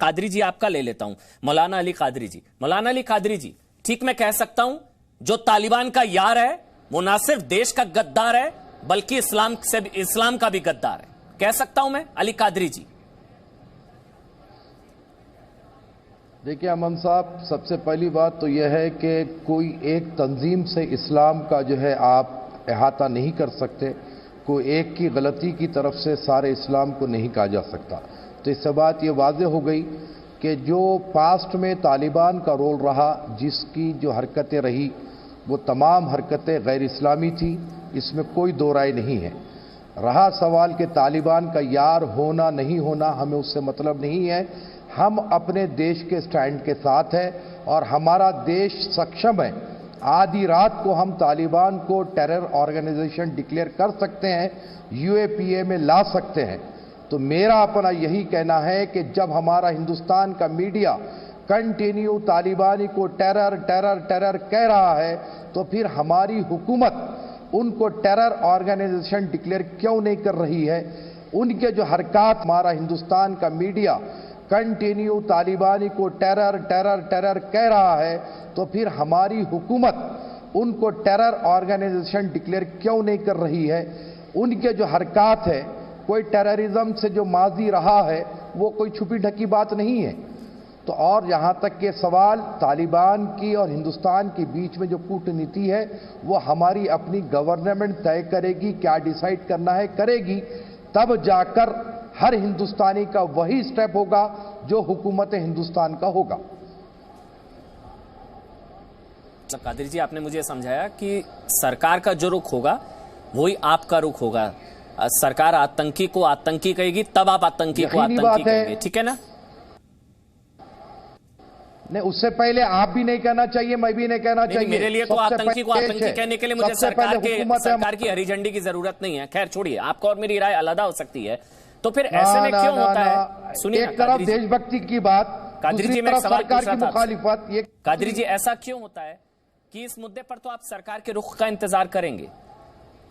कादरी जी आपका ले लेता हूं, मौलाना अली कादरी जी। मौलाना अली कादरी जी, ठीक मैं कह सकता हूं जो तालिबान का यार है वो ना सिर्फ देश का गद्दार है बल्कि इस्लाम का भी गद्दार है, कह सकता हूं मैं अली कादरी जी? देखिए अमन साहब, सबसे पहली बात तो यह है कि कोई एक तंजीम से इस्लाम का जो है आप अहाता नहीं कर सकते। कोई एक की गलती की तरफ से सारे इस्लाम को नहीं कहा जा सकता। तो इससे बात ये वाज़े हो गई कि जो पास्ट में तालिबान का रोल रहा, जिसकी जो हरकतें रही वो तमाम हरकतें गैर इस्लामी थी, इसमें कोई दो राय नहीं है। रहा सवाल कि तालिबान का यार होना नहीं होना, हमें उससे मतलब नहीं है। हम अपने देश के स्टैंड के साथ हैं और हमारा देश सक्षम है। आधी रात को हम तालिबान को टेरर ऑर्गेनाइजेशन डिक्लेयर कर सकते हैं, यूएपीए में ला सकते हैं। तो मेरा अपना यही कहना है कि जब हमारा हिंदुस्तान का मीडिया कंटिन्यू तालिबानी को टेरर टेरर टेरर कह रहा है, तो फिर हमारी हुकूमत उनको टेरर ऑर्गेनाइजेशन डिक्लेयर क्यों नहीं कर रही है? उनके जो हरकत, हमारा हिंदुस्तान का मीडिया कंटिन्यू तालिबानी को टेरर टेरर टेरर कह रहा है, तो फिर हमारी हुकूमत उनको टेरर ऑर्गेनाइजेशन डिक्लेयर क्यों नहीं कर रही है? उनके जो हरकत है, कोई टेररिज्म से जो माजी रहा है वो कोई छुपी ढकी बात नहीं है। तो और यहाँ तक के सवाल तालिबान की और हिंदुस्तान के बीच में जो कूटनीति है वो हमारी अपनी गवर्नमेंट तय करेगी, क्या डिसाइड करना है करेगी, तब जाकर हर हिंदुस्तानी का वही स्टेप होगा जो हुकूमत हिंदुस्तान का होगा। कादिर जी, आपने मुझे समझाया कि सरकार का जो रुख होगा वही आपका रुख होगा। सरकार आतंकी को आतंकी कहेगी तब आप आतंकी को आतंकी कहेंगे, ठीक है ना? नहीं, उससे पहले आप भी नहीं कहना चाहिए, मैं भी नहीं कहना चाहिए। मेरे लिए तो आतंकी को आतंकी कहने के लिए मुझे सरकार की हरी झंडी की जरूरत नहीं है। खैर छोड़िए, आपका और मेरी राय अलग हो सकती है। तो फिर ऐसे में क्यों होता है? सुनिए, एक तरफ देशभक्ति की बात, कादरी जी, मैं सवाल सरकार की मुखालिफत। ये कादरी जी, ऐसा क्यों होता है कि इस मुद्दे पर तो आप सरकार के रुख का इंतजार करेंगे,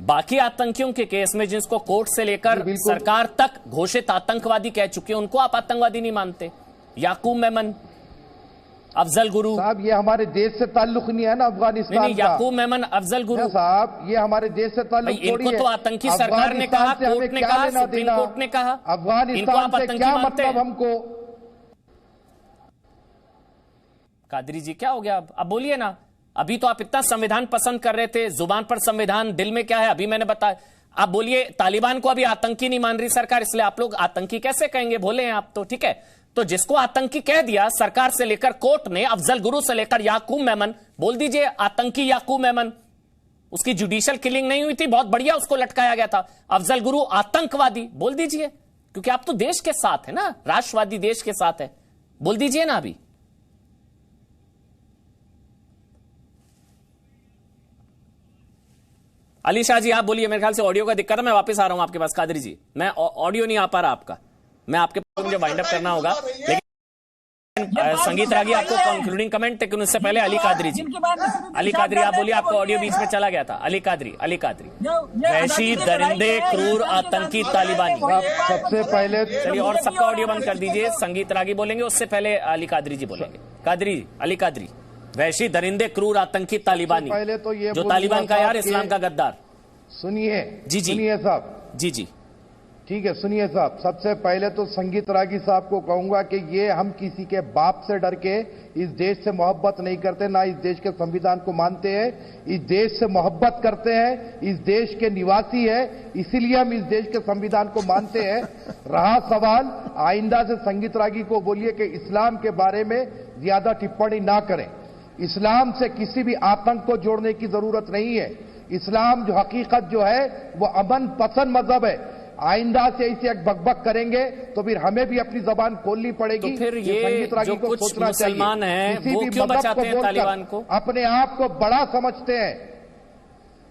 बाकी आतंकियों के केस में जिसको कोर्ट से लेकर सरकार तक घोषित आतंकवादी कह चुके हैं उनको आप आतंकवादी नहीं मानते? याकूब मेमन, अफजल गुरु साहब, ये हमारे देश से ताल्लुक नहीं है ना अफगानिस्तान नहीं, याकूब मेमन, अफजल गुरु साहब, ये हमारे देश से ताल्लुक थोड़ी है। इनको तो आतंकी सरकार ने कहा, कोर्ट ने कहा, सुप्रीम कोर्ट ने कहा। अफगानिस्तान से क्या मतलब हमको? कादरी जी, क्या हो गया? अब बोलिए ना। अभी तो आप इतना संविधान पसंद कर रहे थे, जुबान पर संविधान, दिल में क्या है अभी मैंने बताया। आप बोलिए तालिबान को अभी आतंकी नहीं मान रही सरकार, इसलिए आप लोग आतंकी कैसे कहेंगे? भोले हैं आप तो, ठीक है। तो जिसको आतंकी कह दिया सरकार से लेकर कोर्ट ने, अफजल गुरु से लेकर याकूब मेमन, बोल दीजिए आतंकी याकूब मेमन। उसकी जुडिशियल किलिंग नहीं हुई थी, बहुत बढ़िया, उसको लटकाया गया था। अफजल गुरु आतंकवादी बोल दीजिए, क्योंकि आप तो देश के साथ है ना, राष्ट्रवादी देश के साथ है, बोल दीजिए ना अभी। अली शाह जी, आप बोलिए। मेरे ख्याल से ऑडियो का दिक्कत है, मैं वापस आ रहा हूं आपके पास। कादरी जी, मैं ऑडियो नहीं आ पा रहा आपका, मैं आपके पास मुझे वाइंड अप करना होगा, लेकिन संगीत रागी आपको कंक्लूडिंग कमेंट, लेकिन उससे पहले अली कादरी जी। अली कादरी, आप बोलिए, आपका ऑडियो बीच में चला गया था। अली कादरी, अली कादरी। वहशी, दरिंदे, क्रूर, आतंकी, तालिबानी। सबसे पहले चलिए, और सबका ऑडियो बंद कर दीजिए। संगीत रागी बोलेंगे, उससे पहले अली कादरी जी बोलेंगे। कादरी, अली कादरी। वहशी, दरिंदे, क्रूर, आतंकी, तालिबानी। पहले तो ये जो तालिबान का यार, इस्लाम का गद्दार। सुनिए जी जी, सुनिए साहब, जी जी, ठीक है, सुनिए साहब। सबसे पहले तो संगीत रागी साहब को कहूंगा कि ये हम किसी के बाप से डर के इस देश से मोहब्बत नहीं करते, ना इस देश के संविधान को मानते हैं। इस देश से मोहब्बत करते हैं, इस देश के निवासी है, इसीलिए हम इस देश के संविधान को मानते हैं। रहा सवाल, आइंदा से संगीत रागी को बोलिए कि इस्लाम के बारे में ज्यादा टिप्पणी ना करें। इस्लाम से किसी भी आतंक को जोड़ने की जरूरत नहीं है। इस्लाम जो हकीकत जो है वो अमन पसंद मजहब है। आइंदा से इसे एक बकबक करेंगे तो फिर हमें भी अपनी जबान खोलनी पड़ेगी। तो फिर ये जो कुछ मुसलमान हैं वो क्यों बचाते हैं तालिबान को? अपने आप को बड़ा समझते हैं।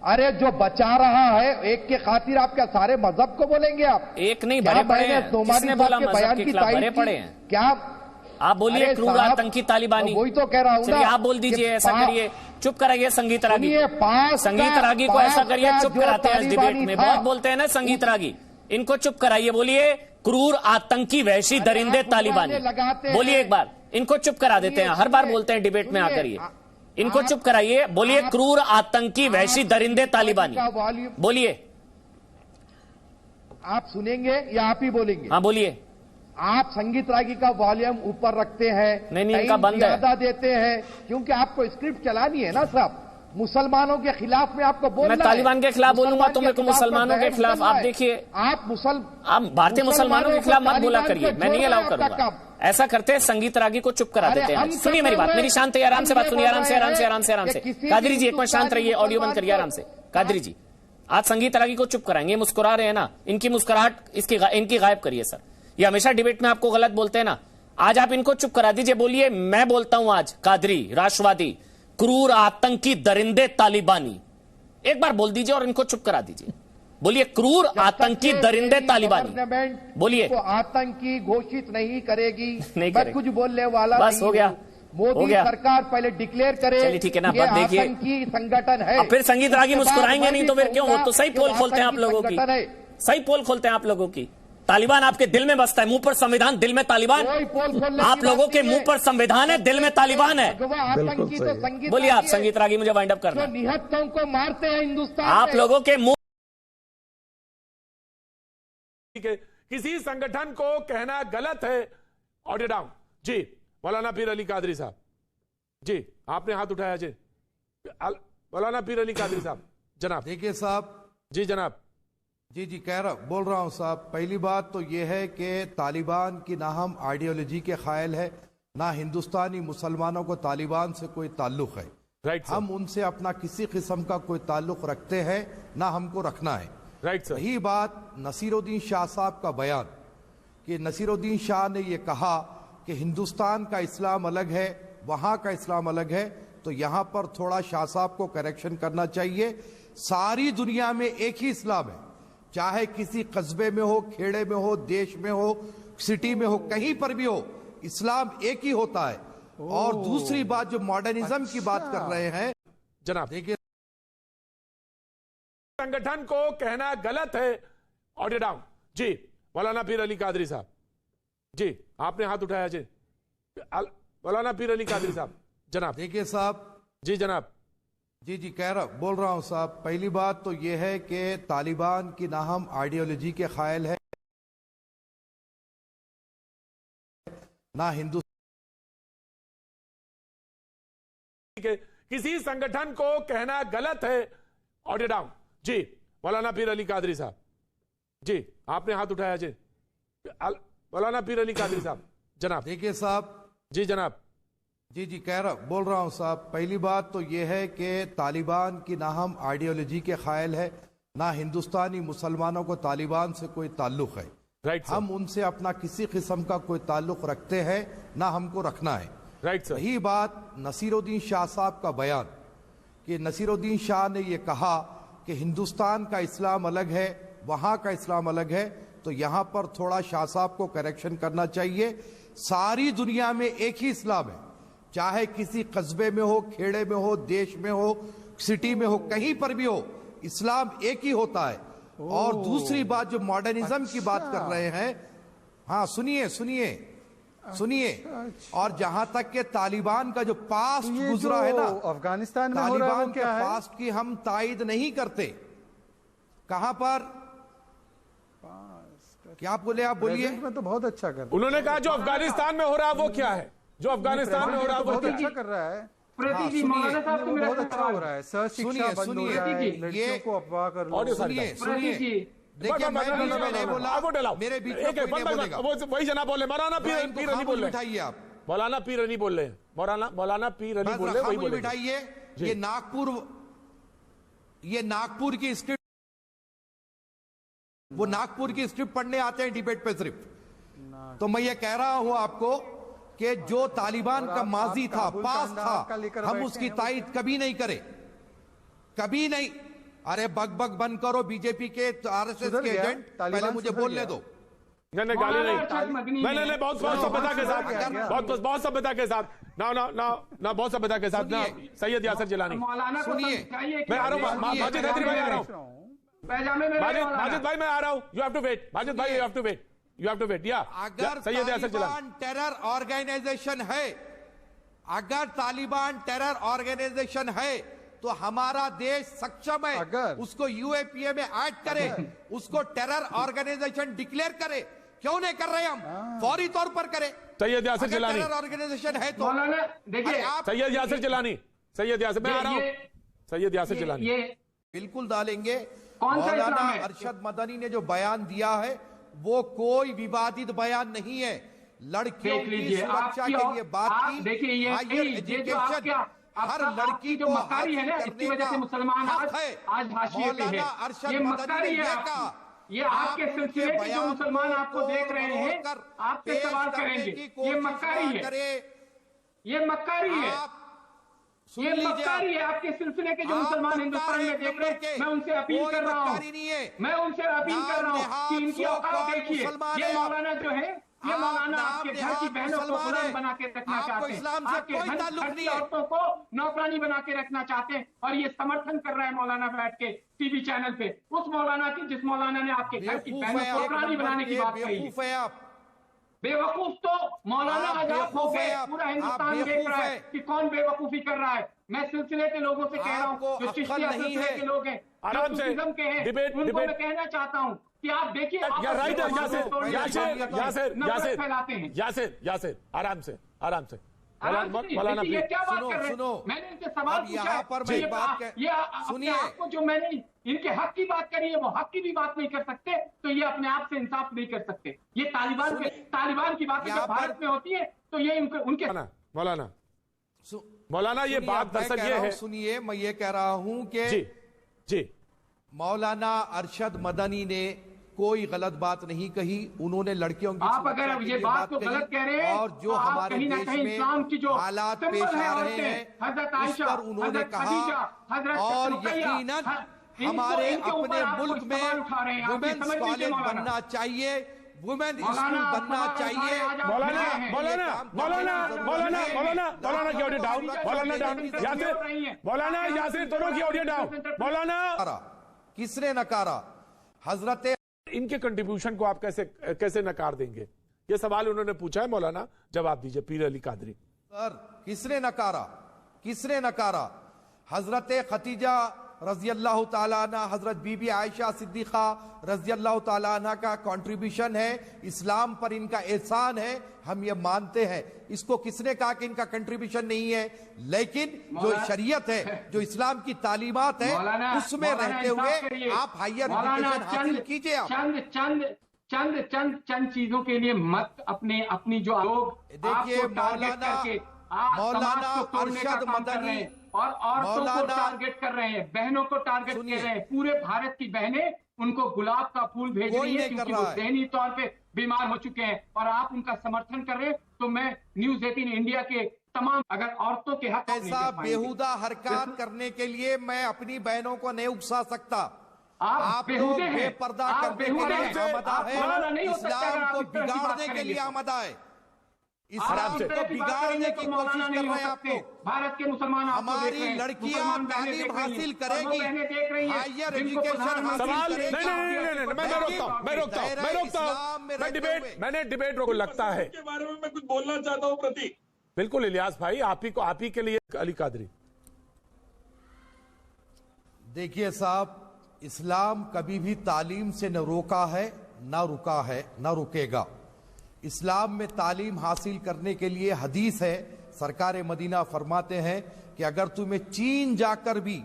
अरे जो बचा रहा है एक के खातिर आप क्या सारे मजहब को बोलेंगे? आप एक नहीं, बड़े पड़े हैं। किसने बोला मजहब के खिलाफ? बड़े पड़े हैं क्या? आप बोलिए क्रूर, आतंकी, तालिबानी। वही तो कह रहा हूं ना। आप बोल दीजिए, ऐसा करिए, चुप कराइए संगीत रागी। संगीत रागी को ऐसा करिए, चुप कराते हैं इस डिबेट में। बहुत बोलते हैं ना संगीत रागी, इनको चुप कराइए। बोलिए क्रूर आतंकी वहशी दरिंदे तालिबानी। बोलिए एक बार, इनको चुप करा देते हैं, हर बार बोलते हैं डिबेट में आकर ये। इनको चुप कराइए। बोलिए क्रूर आतंकी वहशी दरिंदे तालिबानी। बोलिए। आप सुनेंगे या आप ही बोलेंगे? हाँ बोलिए। आप संगीत रागी का वॉल्यूम ऊपर रखते हैं, नहीं, इनका बंद है। ज्यादा देते हैं, क्योंकि आपको स्क्रिप्ट चलानी है ना साहब। मुसलमानों के खिलाफ में आपको बोलना है। मैं तालिबान के खिलाफ बोलूंगा तो मेरे को मुसलमानों के खिलाफ, आप देखिए, आप भारतीय मुसलमानों के खिलाफ मत बोला करिए, मैं नहीं अलाउ करूंगा। ऐसा करते हैं, संगीत रागी को चुप करा देते हैं। सुनिए मेरी बात, मेरी शांत है, आराम से बात सुनिए, आराम से आराम से आराम से आराम से। कादरी जी एक मिनट शांत रहिए, ऑडियो बंद करिए आराम से। कादरी जी आज संगीत रागी को चुप कराएंगे, मुस्कुरा रहे हैं ना, इनकी मुस्कुराहट इनकी गायब करिए सर। ये हमेशा डिबेट में आपको गलत बोलते हैं ना, आज आप इनको चुप करा दीजिए। बोलिए मैं बोलता हूं आज, कादरी राष्ट्रवादी क्रूर आतंकी दरिंदे तालिबानी, एक बार बोल दीजिए और इनको चुप करा दीजिए। बोलिए क्रूर आतंकी दरिंदे तालिबानी। बोलिए। आतंकी घोषित नहीं करेगी, नहीं मैं कुछ बोलने वाला बस हो गया, मोदी सरकार पहले डिक्लेयर करे। चलिए ठीक है ना, बात देखिए, आतंकी संगठन है। अब फिर संगीत रागी मुस्कुराएंगे नहीं तो फिर क्यों? वो तो सही पोल खोलते हैं आप लोगों की, सही पोल खोलते हैं आप लोगों की। तालिबान आपके दिल में बसता है, मुंह पर संविधान, दिल में तालिबान। आप लोगों के मुंह पर संविधान है, दिल में तालिबान है। बोलिए आप संगीत रागी, मुझे वाइंड अप करना। निहत्तों को मारते हैं हिंदुस्तान, आप लोगों के मुंह। किसी संगठन को कहना गलत है। ऑडियो डाउन जी। मौलाना पीर अली कादरी साहब जी, आपने हाथ उठाया जी। मौलाना पीर अली कादरी साहब जनाब। देखिए साहब जी जनाब। जी बोल रहा हूं साहब। पहली बात तो यह है कि तालिबान की ना हम आइडियोलॉजी के कायल है, ना हिंदुस्तानी मुसलमानों को तालिबान से कोई ताल्लुक है। राइट। हम उनसे अपना किसी किस्म का कोई ताल्लुक रखते हैं ना हमको रखना है। Right sir. यही बात नसीरुद्दीन शाह साहब का बयान कि नसीरुद्दीन शाह ने यह कहा कि हिंदुस्तान का इस्लाम अलग है, वहां का इस्लाम अलग है, तो यहां पर थोड़ा शाह साहब को करेक्शन करना चाहिए। सारी दुनिया में एक ही इस्लाम है, चाहे किसी कस्बे में हो, खेड़े में हो, देश में हो, सिटी में हो, कहीं पर भी हो, इस्लाम एक ही होता है। और दूसरी बात जो मॉडर्निज्म की बात कर रहे हैं जनाब, देखिए संगठन को कहना गलत है। ऑडियो डाउन जी। मौलाना पीर अली कादरी साहब जी, आपने हाथ उठाया जी। मौलाना पीर अली कादरी साहब जनाब। देखिए साहब। जी जनाब। जी बोल रहा हूं साहब। पहली बात तो यह है कि तालिबान की ना हम आइडियोलॉजी के कायल है, ना हिंदुस्तान के किसी संगठन को कहना गलत है। ऑडियो डाउन जी। मौलाना पीर अली कादरी साहब जी, आपने हाथ उठाया जी। मौलाना पीर अली कादरी साहब जनाब। देखिए साहब। जी जनाब। जी बोल रहा हूं साहब। पहली बात तो यह है कि तालिबान की ना हम आइडियोलॉजी के कायल है, ना हिंदुस्तानी मुसलमानों को तालिबान से कोई ताल्लुक है। राइट। हम उनसे अपना किसी किस्म का कोई ताल्लुक रखते हैं ना हमको रखना है। Right sir. यही बात नसीरुद्दीन शाह साहब का बयान कि नसीरुद्दीन शाह ने यह कहा कि हिंदुस्तान का इस्लाम अलग है, वहां का इस्लाम अलग है, तो यहां पर थोड़ा शाह साहब को करेक्शन करना चाहिए। सारी दुनिया में एक ही इस्लाम है, चाहे किसी कस्बे में हो, खेड़े में हो, देश में हो, सिटी में हो, कहीं पर भी हो, इस्लाम एक ही होता है। और दूसरी बात जो मॉडर्निज्म की बात कर रहे हैं, हाँ सुनिए। और जहां तक के तालिबान का जो पास्ट गुजरा है ना, अफगानिस्तान में तालिबान के पास्ट की हम तायद नहीं करते। कहां पर क्या बोले आप? बोलिए। में तो बहुत अच्छा कर रहा है। उन्होंने कहा जो अफगानिस्तान में हो रहा है वो क्या है, जो अफगानिस्तान में हो रहा है वो बहुत क्या अच्छा है? कर रहा है। प्रतीक जी, मौलाना साहब को बहुत अच्छा हो रहा है। शिक्षा बंद हो रहा है, लड़कियों को अफवाह कर लो। सुनिए देखिए, मैं नहीं बोला, मेरे बीच में कोई नहीं बोलेगा। वही जना बोले, मौलाना पीर अली बोल रहे बिठाइए आप। मौलाना पीर अली बोल रहे हैं, मौलाना पीर अली बोल रहे हैं, वही बोले बिठाइए। ये नागपुर की स्क्रिप्ट, वो नागपुर की स्क्रिप्ट पढ़ने आते हैं डिबेट पे सिर्फ। तो मैं ये कह रहा हूं आपको कि जो तालिबान का माजी था, पास था, हम उसकी तायद कभी नहीं करे, कभी नहीं। अरे बग बंद करो, बीजेपी के आरएसएस के एजेंट, पहले मुझे बोलने दो। मैंने गाली नहीं, मैंने बहुत सभ्यता के साथ, बहुत सभ्यता के साथ ना बहुत सभ्यता के साथ ना। सैयद यासर जिलानी सुनिए, मैं आ रहा हूँ, माजिद हैदरी भाई आ रहा हूँ, पैजामे में माजिद भाई मैं आ रहा हूं, you have to wait, Majid भाई you have to wait, you have to wait. या अगर Syed Yasir Jilani Taliban terror organisation है, अगर तालिबान टेरर ऑर्गेनाइजेशन है तो हमारा देश सक्षम है अगर उसको यूएपीए में ऐड करे, उसको टेरर ऑर्गेनाइजेशन डिक्लेयर करे। क्यों नहीं कर रहे हम? फौरी तौर पर करें। सैयद यासिर जिलानी टेरर ऑर्गेनाइजेशन है तो मौलाना देखिए, सैयद यासिर जिलानी, सैयद यासिर मैं आ रहा हूं, सैयद यासिर जिलानी ये बिल्कुल डालेंगे। कौन सा मौलाना इस्लाम है? अरशद मदनी ने जो बयान दिया है वो कोई विवादित बयान नहीं है। लड़कियों देख की लीजिए, सुरक्षा के लिए बात की। देखिए ये हायर जो एजुकेशन हर लड़की जो को मक्कारी है ना, इसकी वजह से मुसलमान आज हाशिए पे है। ये मक्कारी है आपकी, ये आपके सिलसिले में जो मुसलमान आपको देख रहे हैं आपसे सवाल करेंगे, ये मक्कारी है, ये मक्कारी है, ये मक्कारी है। आपके सिलसिले के जो मुसलमान हिंदुस्तान में देख रहे हैं, मैं उनसे अपील कर रहा हूँ, मैं उनसे अपील कर रहा हूँ कि इनकी औकात देखिए। ये मौलाना जो है, ये मौलाना आपके घर की बहनों को गुलाम बना के रखना चाहते हैं, आपके घर की औरतों को नौकरानी बना के रखना चाहते हैं, और ये समर्थन कर रहा है मौलाना बैठ के टीवी चैनल पे, उस मौलाना की जिस मौलाना ने आपके घर की बहनों को नौकरानी बनाने की बात कही है। बेवकूफ तो मौलाना आजाद हो गए, पूरा हिंदुस्तान देख रहा है कि कौन बेवकूफी कर रहा है। मैं सिलसिले के लोगों से कह रहा हूँ, जो चिश्तिया सिलसिले के लोग हैं, जो सूफीज़्म के हैं, उनको मैं कहना चाहता हूँ कि आप देखिए, राइट यासिर, यासिर आराम से, आराम से मौलाना ये क्या बात कर रहे हैं? मैंने इनसे सवाल पूछा, यहाँ पर मैं बात सुनिए, आपको जो मैंने इनके हक की बात करी है वो हक की भी बात नहीं कर सकते, तो ये अपने आप से इंसाफ नहीं कर सकते। ये तालिबान की बात जब भारत में होती है तो ये उनके मौलाना ये बात दरअसल ये है, सुनिए, मैं ये कह रहा हूं कि जी मौलाना अरशद मदनी ने कोई गलत बात नहीं कही। उन्होंने लड़कियों की आप अगर ये बात को गलत कह रहे हैं और जो तो हमारे कहीं ना देश कहीं में इस्लाम की जो हालात पेश आ रहे हैं हजरत उस आयशा, पर उन्होंने हजरत कहा, खदीजा, और रुकैया, यकीनन इनको हमारे इनके ऊपर अपने आप मुल्क कोई में सवाल उठा रहे हैं, आप ये वुमेन्स समझ लीजिए कॉलेज मौलाना। बनना चाहिए, वुमेन स्कूल मौलाना, बनना आप चाहिए। मौलाना की ऑडियो डाउन, मौलाना डाउन, यासिर, मौलाना यासिर दोनों की ऑडियो डाउन। मौलाना किसने नकारा? हजरत इनके कंट्रीब्यूशन को आप कैसे नकार देंगे? ये सवाल उन्होंने पूछा है, मौलाना जवाब दीजिए। पीर अली कादरी सर, किसने नकारा? किसने नकारा? हजरत खतीजा रजी अल्लाह ताला अन्हा, हजरत बीबी आयशा सिद्दीक़ा रजी अल्लाह ताला अन्हा का कंट्रीब्यूशन है, इस्लाम पर इनका एहसान है, हम ये मानते हैं। इसको किसने कहा कि इनका कंट्रीब्यूशन नहीं है? लेकिन जो शरीयत है, जो इस्लाम की तालीमात है, उसमें रहते हुए आप हायर एजुकेशन हासिल कीजिए। चंद चीजों के लिए मत अपनी जो लोग देखिए, मौलाना अरशद मदनी और औरतों को टारगेट कर रहे हैं, बहनों को टारगेट कर रहे हैं। पूरे भारत की बहनें उनको गुलाब का फूल भेज रही है क्योंकि वो ज़हनी तौर पे बीमार हो चुके हैं, और आप उनका समर्थन कर रहे हैं। तो मैं न्यूज़ 18 इंडिया के तमाम, अगर औरतों के हक ऐसा बेहुदा हरकत करने के लिए मैं अपनी बहनों को नहीं उकसा सकता। आप बेहुदे हैं, बेपर्दा करने के लिए आमदा है, इस्लाम को बिगाड़ने के लिए आमदा है, इस्लाम को बिगाड़ने की कोशिश कर रहे हैं आप लोग। भारत के मुसलमान हमारी लड़कियां तालीम हासिल करेगी, हायर एजुकेशन हासिल करेगी। मैंने डिबेट को लगता है के बारे में मैं कुछ बोलना चाहता हूं प्रतीक। बिल्कुल इलियास भाई, आप ही के लिए अली कादरी। देखिए साहब, इस्लाम कभी भी तालीम से न रोका है, न रुका है, न रुकेगा। इस्लाम में तालीम हासिल करने के लिए हदीस है, सरकार मदीना फरमाते हैं कि अगर तुम्हें चीन जाकर भी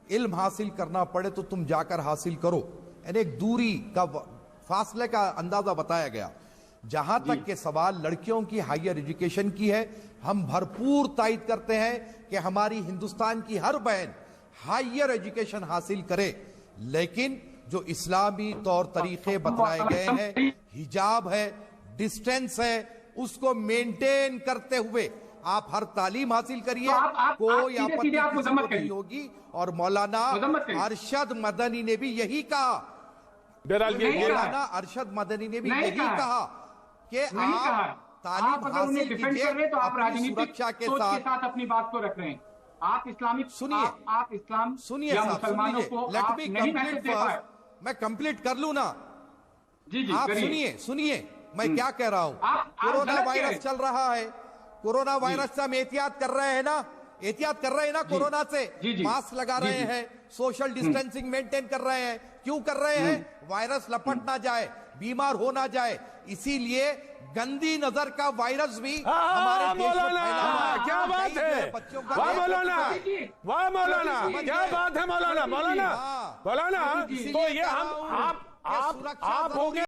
इल्म हासिल करना पड़े तो तुम जाकर हासिल करो। यानी एक दूरी का, फासले का अंदाजा बताया गया। जहां तक के सवाल लड़कियों की हायर एजुकेशन की है, हम भरपूर तायद करते हैं कि हमारी हिंदुस्तान की हर बहन हायर एजुकेशन हासिल करे, लेकिन जो इस्लामी तौर तरीके बताए गए हैं, हिजाब है, डिस्टेंस है, उसको मेंटेन करते हुए आप हर तालीम हासिल करिए, कोई आपत्ति नहीं होगी। और मौलाना अरशद मदनी ने भी यही कहा, मौलाना अरशद मदनी ने भी यही कहा कि आप तालीम हासिल कीजिए, तो आप राजनीतिक सुरक्षा के साथ अपनी बात को रख रहे हैं। आप इस्लामिक, सुनिए, आप इस्लाम सुनिए या साहब, मुसलमानों को लेट आप मी नहीं कंप्लीट मैसेज दे पाए। मैं कंप्लीट कर लूं ना? जी जी, आप करिए। सुनिए मैं क्या कह रहा हूं। आप कोरोना गलत कह वायरस रहे हैं। चल रहा है, कोरोना वायरस से हम एहतियात कर रहे हैं ना, एहतियात कर रहे हैं ना कोरोना से। जी, जी। मास्क लगा जी, रहे जी। हैं, सोशल डिस्टेंसिंग मेंटेन कर रहे हैं। क्यों कर रहे हैं? वायरस लपट ना जाए, बीमार हो ना जाए, इसीलिए गंदी नजर का वायरस भी हमारे देश में मौलाना, फैला हुआ है। क्या बात है, बच्चों का वाह मौलाना, वाह मौलाना, समझिए। क्या बात है मौलाना, मौलाना, हाँ। मौलाना, इसीलिए तो ये कह हम रहा हूं कि आप सुरक्षा हो गए